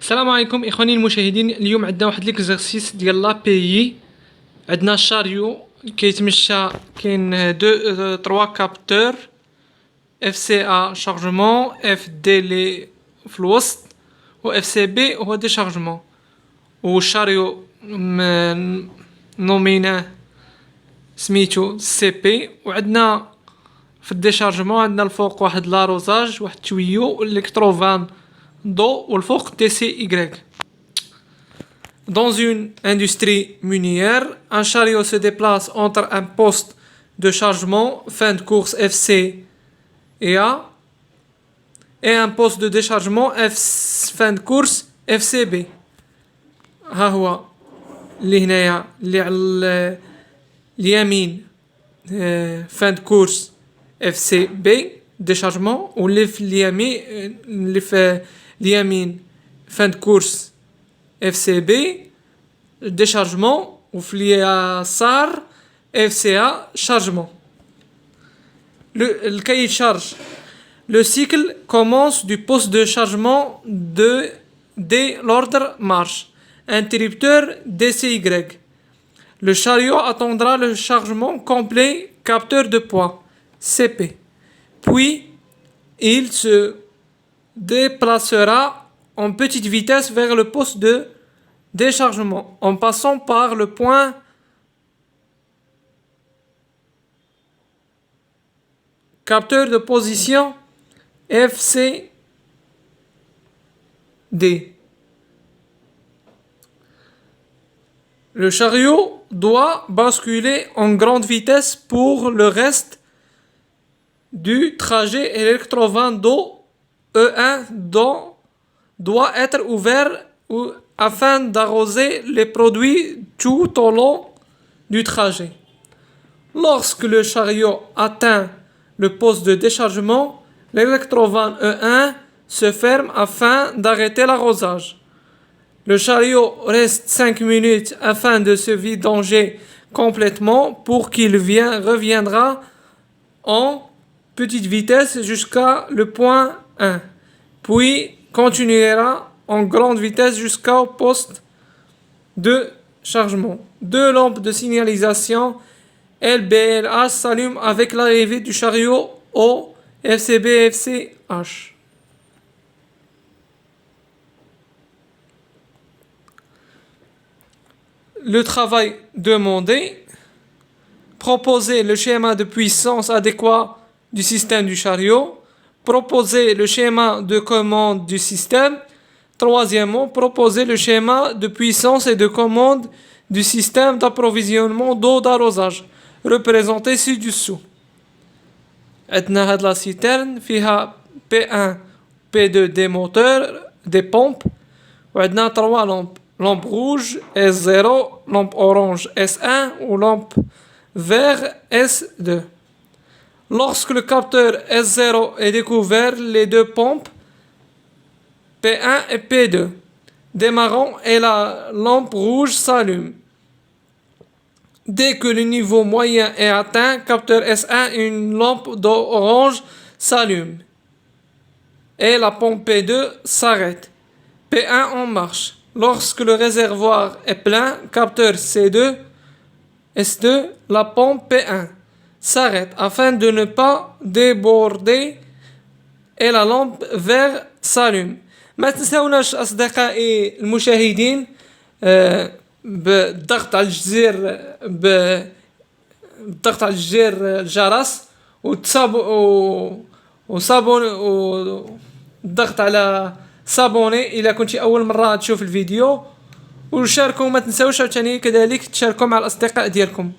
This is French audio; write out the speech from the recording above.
السلام عليكم اخواني المشاهدين. اليوم عندنا واحد ليكزارسيس ديال لا بي. عندنا الشاريو كيتمشى، كاين تروا كابتور اف سي ا شارجمون، اف دي لي في الوسط، و اف سي بي هو دي شارجمون. والشاريو نوميناه سميتو سي بي. وعندنا في الديشارجمون عندنا الفوق واحد لاروزاج، واحد التويو، والالكتروفان دو، والفوق تي سي Y. Dans une industrie minière, un chariot se déplace entre un poste de chargement fin de course FC et A et un poste de déchargement fin de course FCB. ها هو اللي هنايا اللي على اليمين fin de course FCB déchargement، واللي في اليمين اللي في اليمين fin de course FCB déchargement، وفي اليسار FCA chargement. Le cahier de charge. Le cycle commence du poste de chargement dès l'ordre marche. Interrupteur DCY. Le chariot attendra le chargement complet capteur de poids CP. Puis il se déplacera en petite vitesse vers le poste de déchargement en passant par le point capteur de position FCD. Le chariot doit basculer en grande vitesse pour le reste du trajet. Électrovent d'eau E1 doit être ouvert afin d'arroser les produits tout au long du trajet. Lorsque le chariot atteint le poste de déchargement, l'électrovent E1 se ferme afin d'arrêter l'arrosage. Le chariot reste 5 minutes afin de se vidanger complètement pour qu'il reviendra en petite vitesse jusqu'à le point 1. Puis continuera en grande vitesse jusqu'au poste de chargement. Deux lampes de signalisation LBLH s'allument avec l'arrivée du chariot au FCB-FCH. Le travail demandé. Proposer le schéma de puissance adéquat du système du chariot. Proposer le schéma de commande du système. Troisièmement, proposer le schéma de puissance et de commande du système d'approvisionnement d'eau d'arrosage, représenté ci-dessous. عندنا هاد لا citerne فيها P1 P2 des moteurs des pompes، وعندنا 3 lampes: lampe rouge S0, lampe orange S1 ou lampe vert S2. Lorsque le capteur S0 est découvert, les deux pompes P1 et P2 démarrant et la lampe rouge s'allume. Dès que le niveau moyen est atteint, capteur S1 et une lampe orange s'allume et la pompe P2 s'arrête. P1 en marche. Lorsque le réservoir est plein, capteur S2, la pompe P1 s'arrête afin de ne pas déborder et la lampe vert s'allume. ما تنساوناش أصدقائي المشاهدين بالضغط على الجزير بالضغط على الجزير الجرس وصابون والضغط على صابوني إذا كنتي أول مرة تشوف الفيديو، وشاركوا. ما تنساوش عاوتاني كذلك تشاركوا مع الأصدقاء ديالكم.